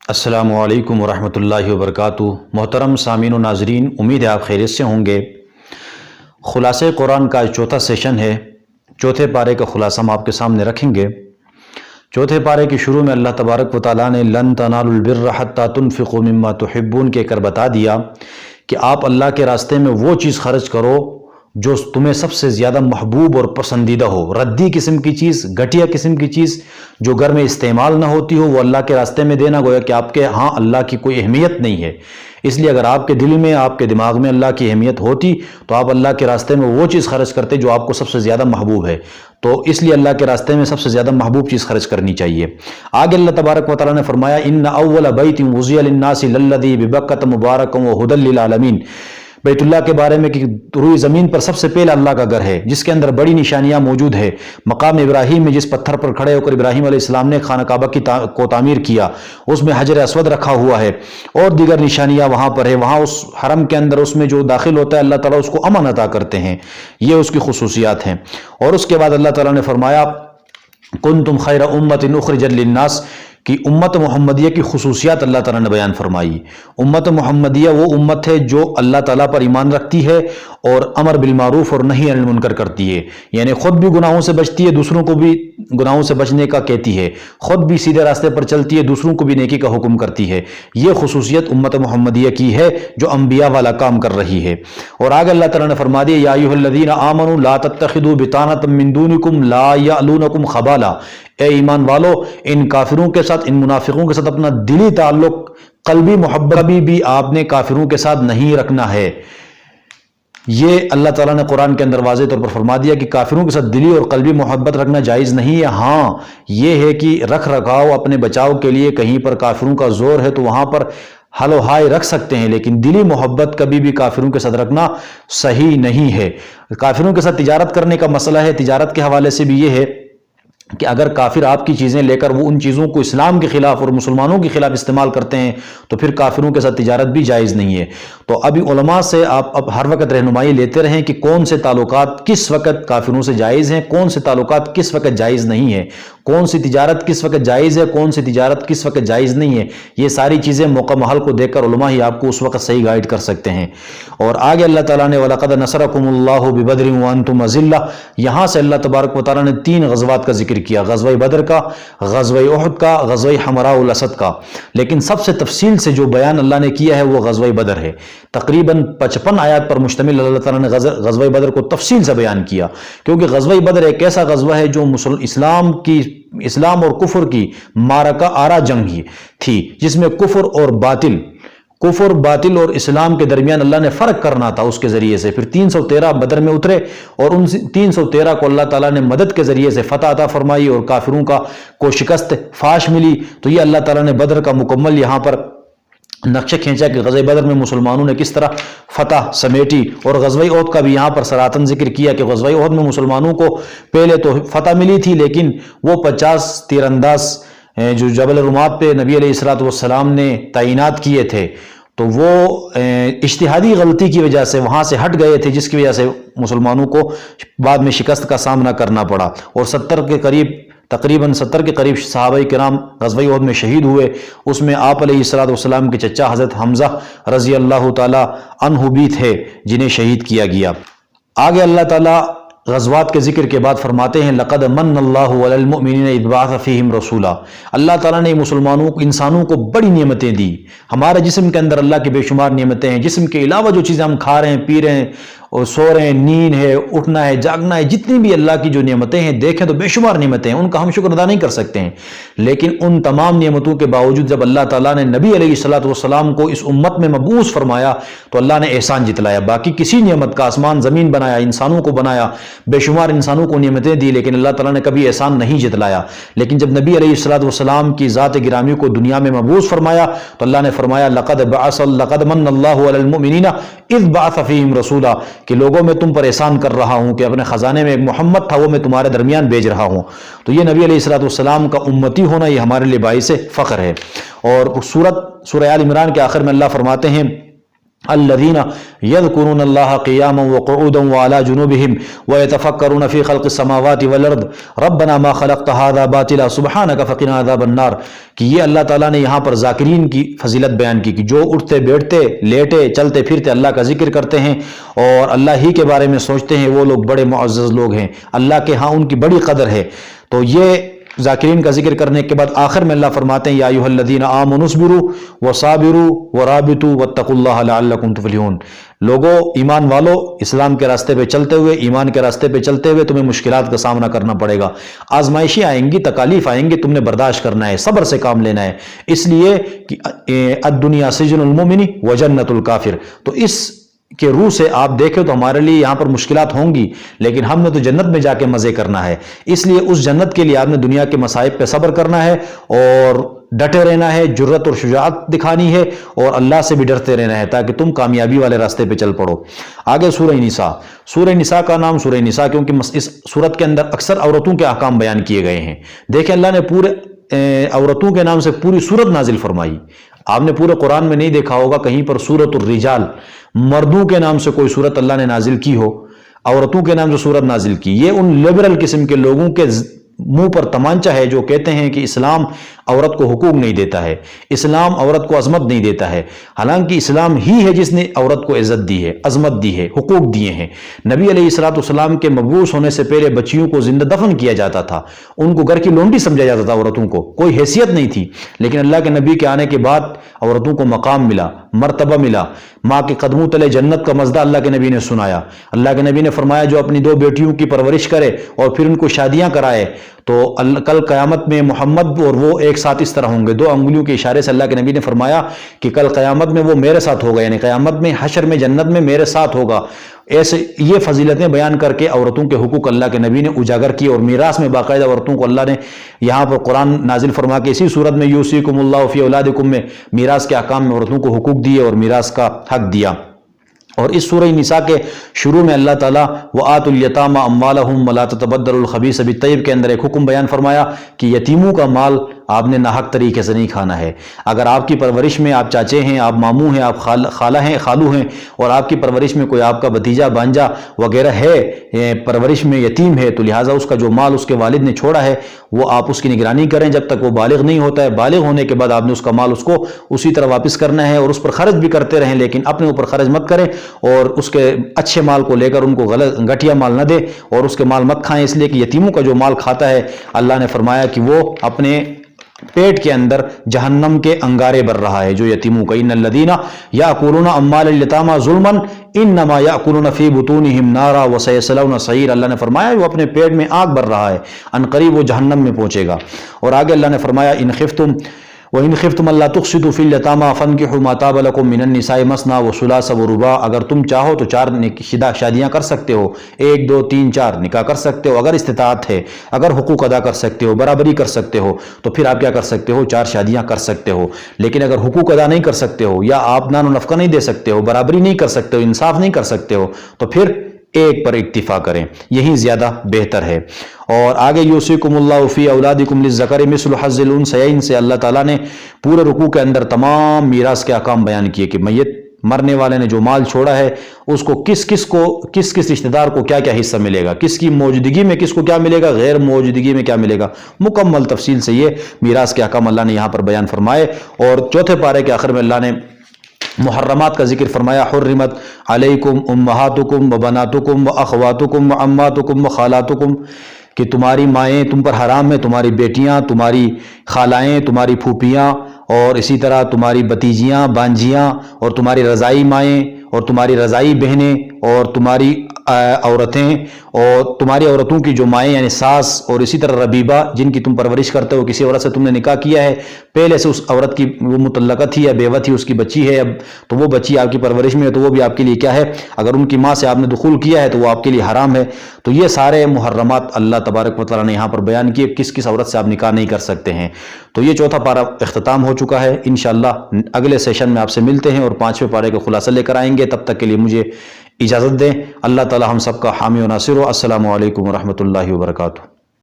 السلام علیکم ورحمۃ اللہ وبرکاتہ۔ محترم سامعین و ناظرین، امید ہے آپ خیریت سے ہوں گے۔ خلاصہ قرآن کا چوتھا سیشن ہے۔ چوتھے پارے کا خلاصہ ہم آپ کے سامنے رکھیں گے۔ چوتھے پارے کے شروع میں اللہ تبارک و تعالیٰ نے لن تنالوا البر حتی تنفقوا مما تحبون کہہ کر بتا دیا کہ آپ اللہ کے راستے میں وہ چیز خرچ کرو جو تمہیں سب سے زیادہ محبوب اور پسندیدہ ہو۔ ردی قسم کی چیز، گھٹیا قسم کی چیز جو گھر میں استعمال نہ ہوتی ہو، وہ اللہ کے راستے میں دینا، گویا کہ آپ کے ہاں اللہ کی کوئی اہمیت نہیں ہے۔ اس لیے اگر آپ کے دل میں، آپ کے دماغ میں اللہ کی اہمیت ہوتی تو آپ اللہ کے راستے میں وہ چیز خرچ کرتے جو آپ کو سب سے زیادہ محبوب ہے۔ تو اس لیے اللہ کے راستے میں سب سے زیادہ محبوب چیز خرچ کرنی چاہیے۔ آگے اللہ تبارک و تعالیٰ نے فرمایا ان اول بیت وضع للناس للذی ببکۃ مبارک وہدی للعالمین، بیت اللہ کے بارے میں کہ روئی زمین پر سب سے پہلا اللہ کا گھر ہے جس کے اندر بڑی نشانیاں موجود ہے۔ مقام ابراہیم میں جس پتھر پر کھڑے ہو کر ابراہیم علیہ السلام نے خانہ کعبہ کو تعمیر کیا، اس میں حجر اسود رکھا ہوا ہے اور دیگر نشانیاں وہاں پر ہے۔ وہاں اس حرم کے اندر اس میں جو داخل ہوتا ہے اللہ تعالیٰ اس کو امن عطا کرتے ہیں، یہ اس کی خصوصیات ہیں۔ اور اس کے بعد اللہ تعالیٰ نے فرمایا کنتم خیر امۃ اخرجت للناس، کہ امت محمدیہ کی خصوصیات اللہ تعالیٰ نے بیان فرمائی۔ امت محمدیہ وہ امت ہے جو اللہ تعالیٰ پر ایمان رکھتی ہے اور امر بالمعروف اور نہی عن المنکر کرتی ہے، یعنی خود بھی گناہوں سے بچتی ہے، دوسروں کو بھی گناہوں سے بچنے کا کہتی ہے، خود بھی سیدھے راستے پر چلتی ہے، دوسروں کو بھی نیکی کا حکم کرتی ہے۔ یہ خصوصیت امت محمدیہ کی ہے جو انبیاء والا کام کر رہی ہے۔ اور آگے اللہ تعالیٰ نے فرما دیا یا ایھا الذین آمنوا لا تتخذوا بطانۃ من دونکم لا یألونکم خبالا، اے ایمان والو ان کافروں کے ساتھ، ان منافقوں کے ساتھ اپنا دلی تعلق، قلبی محبت بھی آپ نے کافروں کے ساتھ نہیں رکھنا ہے۔ یہ اللہ تعالیٰ نے قرآن کے اندر واضح طور پر فرما دیا کہ کافروں کے ساتھ دلی اور قلبی محبت رکھنا جائز نہیں ہے۔ ہاں یہ ہے کہ رکھ رکھاؤ اپنے بچاؤ کے لیے، کہیں پر کافروں کا زور ہے تو وہاں پر حل و ہائے رکھ سکتے ہیں، لیکن دلی محبت کبھی بھی کافروں کے ساتھ رکھنا صحیح نہیں ہے۔ کافروں کے ساتھ تجارت کرنے کا مسئلہ ہے، تجارت کے حوالے سے بھی یہ ہے کہ اگر کافر آپ کی چیزیں لے کر وہ ان چیزوں کو اسلام کے خلاف اور مسلمانوں کے خلاف استعمال کرتے ہیں تو پھر کافروں کے ساتھ تجارت بھی جائز نہیں ہے۔ تو ابھی علماء سے آپ اب ہر وقت رہنمائی لیتے رہیں کہ کون سے تعلقات کس وقت کافروں سے جائز ہیں، کون سے تعلقات کس وقت جائز نہیں ہے، کون سی تجارت کس وقت جائز ہے، کون سی تجارت کس وقت جائز نہیں ہے۔ یہ ساری چیزیں موقع محل کو دیکھ کر علماء ہی آپ کو اس وقت صحیح گائیڈ کر سکتے ہیں۔ اور آگے اللہ تعالیٰ نے وَلَقَدْ نَصَرَكُمُ اللَّهُ بِبَدْرٍ وَأَنْتُمْ أَذِلَّةٌ، یہاں سے اللہ تبارک و تعالیٰ نے 3 غزوات کا ذکر کیا، غزوہ بدر کا، غزوہ احد کا، غزوہ حمراء الاسد کا، لیکن سب سے تفصیل سے جو بیان اللہ نے کیا ہے وہ غزوہ بدر ہے۔ تقریباً 55 آیات پر مشتمل اللہ تعالیٰ نے غزوہ بدر کو تفصیل سے بیان کیا، کیونکہ غزوہ بدر ایک ایسا غزوہ ہے جو اسلام اور کفر کی معرکہ آرا جنگ ہی تھی، جس میں کفر باطل اور اسلام کے درمیان اللہ نے فرق کرنا تھا اس کے ذریعے سے۔ پھر 313 بدر میں اترے اور ان 313 کو اللہ تعالیٰ نے مدد کے ذریعے سے فتح عطا فرمائی اور کافروں کو شکست فاش ملی۔ تو یہ اللہ تعالیٰ نے بدر کا مکمل یہاں پر نقشہ کھینچا کہ غزوہ بدر میں مسلمانوں نے کس طرح فتح سمیٹی، اور غزوہ احد کا بھی یہاں پر سراہتاً ذکر کیا کہ غزوہ احد میں مسلمانوں کو پہلے تو فتح ملی تھی، لیکن وہ 50 تیر انداز جو جبل رمات پہ نبی علیہ السلام نے تعینات کیے تھے تو وہ اجتہادی غلطی کی وجہ سے وہاں سے ہٹ گئے تھے، جس کی وجہ سے مسلمانوں کو بعد میں شکست کا سامنا کرنا پڑا، اور تقریباً 70 کے قریب صحابہ کرام غزوہ احد میں شہید ہوئے۔ اس میں آپ علیہ السلام کے چچا حضرت حمزہ رضی اللہ تعالی عنہ بھی تھے جنہیں شہید کیا گیا۔ آگے اللہ تعالیٰ غزوات کے ذکر کے بعد فرماتے ہیں لقد من اللہ علی المؤمنین اذ بعث فیہم رسولا، اللہ تعالیٰ نے انسانوں کو بڑی نعمتیں دی۔ ہمارے جسم کے اندر اللہ کی بے شمار نعمتیں ہیں، جسم کے علاوہ جو چیزیں ہم کھا رہے ہیں، پی رہے ہیں اور سو رہے ہیں، نیند ہے، اٹھنا ہے، جاگنا ہے، جتنی بھی اللہ کی جو نعمتیں ہیں دیکھیں تو بے شمار نعمتیں ہیں، ان کا ہم شکر ادا نہیں کر سکتے ہیں۔ لیکن ان تمام نعمتوں کے باوجود جب اللہ تعالیٰ نے نبی علیہ السلام کو اس امت میں مبعوث فرمایا تو اللہ نے احسان جتلایا۔ باقی کسی نعمت کا، آسمان زمین بنایا، انسانوں کو بنایا، بے شمار انسانوں کو نعمتیں دی، لیکن اللہ تعالیٰ نے کبھی احسان نہیں جتلایا۔ لیکن جب نبی علیہ السلام کی ذات گرامی کو دنیا میں مبعوث فرمایا تو اللہ نے فرمایا لقد من اللہ علی المؤمنین اذ بعث فیہم رسولا، کہ لوگوں میں تم پر احسان کر رہا ہوں کہ اپنے خزانے میں ایک محمد تھا وہ میں تمہارے درمیان بھیج رہا ہوں۔ تو یہ نبی علیہ السلام کا امتی ہونا یہ ہمارے لیے باعث فخر ہے۔ اور سورہ آل عمران کے آخر میں اللہ فرماتے ہیں الذين يذكرون الله قياما وقعودا وعلى جنوبهم ويتفكرون في خلق السماوات والارض ربنا ما خلقت هذا باطلا سبحانك فقنا عذاب النار. کہ یہ اللہ تعالیٰ نے یہاں پر ذاکرین کی فضیلت بیان کی کہ جو اٹھتے بیٹھتے لیٹے چلتے پھرتے اللہ کا ذکر کرتے ہیں اور اللہ ہی کے بارے میں سوچتے ہیں، وہ لوگ بڑے معزز لوگ ہیں، اللہ کے ہاں ان کی بڑی قدر ہے. تو یہ ذاکرین کا ذکر کرنے کے بعد آخر میں اللہ فرماتے ہیں یا ایھا الذین آمنوا اصبروا وصابروا ورابطوا واتقوا اللہ لعلکم تفلحون. لوگوں، ایمان والو، اسلام کے راستے پہ چلتے ہوئے، ایمان کے راستے پہ چلتے ہوئے تمہیں مشکلات کا سامنا کرنا پڑے گا، آزمائشیں آئیں گی، تکالیف آئیں گی، تم نے برداشت کرنا ہے، صبر سے کام لینا ہے. اس لیے کہ الدنیا سجن المؤمن وجنت الکافر. تو اس کہ روح سے آپ دیکھیں تو ہمارے لیے یہاں پر مشکلات ہوں گی، لیکن ہم نے تو جنت میں جا کے مزے کرنا ہے. اس لیے اس جنت کے لیے آپ نے دنیا کے مصائب پہ صبر کرنا ہے اور ڈٹے رہنا ہے، جرت اور شجاعت دکھانی ہے اور اللہ سے بھی ڈرتے رہنا ہے تاکہ تم کامیابی والے راستے پہ چل پڑو. آگے سورہ نساء. سورہ نساء کا نام سورہ نساء کیونکہ اس سورت کے اندر اکثر عورتوں کے احکام بیان کیے گئے ہیں. دیکھیں اللہ نے پورے عورتوں کے نام سے پوری سورت نازل فرمائی. آپ نے پورے قرآن میں نہیں دیکھا ہوگا کہیں پر سورۃ الرجال، مردوں کے نام سے کوئی سورت اللہ نے نازل کی ہو، عورتوں کے نام سے سورت نازل کی. یہ ان لبرل قسم کے لوگوں کے منہ پر تمانچہ ہے جو کہتے ہیں کہ اسلام عورت کو حقوق نہیں دیتا ہے، اسلام عورت کو عظمت نہیں دیتا ہے. حالانکہ اسلام ہی ہے جس نے عورت کو عزت دی ہے، عظمت دی ہے، حقوق دیے ہیں. نبی علیہ الصلوۃ والسلام کے مبعوث ہونے سے پہلے بچیوں کو زندہ دفن کیا جاتا تھا، ان کو گھر کی لونڈی سمجھا جاتا تھا، عورتوں کو کوئی حیثیت نہیں تھی. لیکن اللہ کے نبی کے آنے کے بعد عورتوں کو مقام ملا، مرتبہ ملا. ماں کے قدموں تلے جنت کا مزدہ اللہ کے نبی نے سنایا. اللہ کے نبی نے فرمایا جو اپنی 2 بیٹیوں کی پرورش کرے اور پھر ان کو شادیاں کرائے تو کل قیامت میں محمد اور وہ ایک ساتھ اس طرح ہوں گے. 2 انگلیوں کے اشارے سے اللہ کے نبی نے فرمایا کہ کل قیامت میں وہ میرے ساتھ ہوگا، یعنی قیامت میں حشر میں جنت میں میرے ساتھ ہوگا. ایسے یہ فضیلتیں بیان کر کے عورتوں کے حقوق اللہ کے نبی نے اجاگر کیے اور میراث میں باقاعدہ عورتوں کو اللہ نے یہاں پر قرآن نازل فرما کے اسی صورت میں یوصیکم اللہ فی اولادکم میں میراث کے احکام میں عورتوں کو حقوق دیے اور میراث کا حق دیا. اور اس سورہ نساء کے شروع میں اللہ تعالیٰ وآتوا الیتامی اموالہم ولا تتبدلوا الخبیث بالطیب کے اندر ایک حکم بیان فرمایا کہ یتیموں کا مال آپ نے ناحق طریقے سے نہیں کھانا ہے. اگر آپ کی پرورش میں آپ چاچے ہیں، آپ ماموں ہیں، آپ خالہ ہیں، خالو ہیں اور آپ کی پرورش میں کوئی آپ کا بھتیجا بانجا وغیرہ ہے، پرورش میں یتیم ہے، تو لہٰذا اس کا جو مال اس کے والد نے چھوڑا ہے وہ آپ اس کی نگرانی کریں جب تک وہ بالغ نہیں ہوتا ہے. بالغ ہونے کے بعد آپ نے اس کا مال اس کو اسی طرح واپس کرنا ہے اور اس پر خرچ بھی کرتے رہیں، لیکن اپنے اوپر خرچ مت کریں اور اس کے اچھے مال کو لے کر ان کو غلط گھٹیا مال نہ دے اور اس کے مال مت کھائیں. اس لیے کہ یتیموں کا جو مال کھاتا ہے اللہ نے فرمایا کہ وہ اپنے پیٹ کے اندر جہنم کے انگارے بھر رہا ہے. جو یتیموں کا ان الذین یاکلون اموال الیتامی ظلما انما یاکلون فی بطونہم نارا وسیصلون سعیر. اللہ نے فرمایا وہ اپنے پیٹ میں آگ بھر رہا ہے، ان قریب وہ جہنم میں پہنچے گا. اور آگے اللہ نے فرمایا ان خفتم وَإِنْ خِفْتُمْ أَلَّا تُقْسِطُوا فِي الْيَتَامَىٰ فَانكِحُوا مَا طَابَ لَكُم مِّنَ النِّسَاءِ مَثْنَىٰ وَثُلَاثَ وَرُبَاعَ. اگر تم چاہو تو 4 شادیاں کر سکتے ہو، 1 2 3 4 نکاح کر سکتے ہو. اگر استطاعت ہے، اگر حقوق ادا کر سکتے ہو، برابری کر سکتے ہو تو پھر آپ کیا کر سکتے ہو، 4 شادیاں کر سکتے ہو. لیکن اگر حقوق ادا نہیں کر سکتے ہو یا آپ نان و نفقہ نہیں دے سکتے ہو، برابری نہیں کر سکتے ہو، انصاف نہیں کر سکتے ہو تو پھر ایک پر اکتفا کریں، یہی زیادہ بہتر ہے. اور آگے یوصیکم اللہ فی اولادکم للذکر مثل حظ الانثیین سے اللہ تعالیٰ نے پورے رکوع کے اندر تمام میراث کے احکام بیان کیے کہ میت مرنے والے نے جو مال چھوڑا ہے اس کو کس رشتہ دار کو کیا کیا حصہ ملے گا، کس کی موجودگی میں کس کو کیا ملے گا، غیر موجودگی میں کیا ملے گا. مکمل تفصیل سے یہ میراث کے احکام اللہ نے یہاں پر بیان فرمائے. اور 4تھے پارے کے آخر میں اللہ نے محرمات کا ذکر فرمایا. حرمت علیکم امہاتکم و بناتکم و اخواتکم و عماتکم و خالاتکم کہ تمہاری مائیں تم پر حرام ہیں، تمہاری بیٹیاں، تمہاری خالائیں، تمہاری پھوپھیاں اور اسی طرح تمہاری بتیجیاں، بانجیاں اور تمہاری رضائی مائیں اور تمہاری رضائی بہنیں اور تمہاری عورتیں اور تمہاری عورتوں کی جو مائیں یعنی ساس اور اسی طرح ربیبہ جن کی تم پرورش کرتے ہو. کسی عورت سے تم نے نکاح کیا ہے، پہلے سے اس عورت کی وہ مطلقہ تھی یا بیوہ تھی، اس کی بچی ہے اب تو وہ بچی آپ کی پرورش میں ہے تو وہ بھی آپ کے لیے کیا ہے، اگر ان کی ماں سے آپ نے دخول کیا ہے تو وہ آپ کے لیے حرام ہے. تو یہ سارے محرمات اللہ تبارک و تعالیٰ نے یہاں پر بیان کیے کس عورت سے آپ نکاح نہیں کر سکتے ہیں. تو یہ 4تھا پارہ اختتام ہو چکا ہے. انشاءاللہ اگلے سیشن میں آپ سے ملتے ہیں اور 5ویں پارے کا خلاصہ لے کر آئیں گے. تب تک کے لیے مجھے اجازت دیں. اللہ تعالی ہم سب کا حامی و ناصر ہو. السلام علیکم ورحمۃ اللہ وبرکاتہ.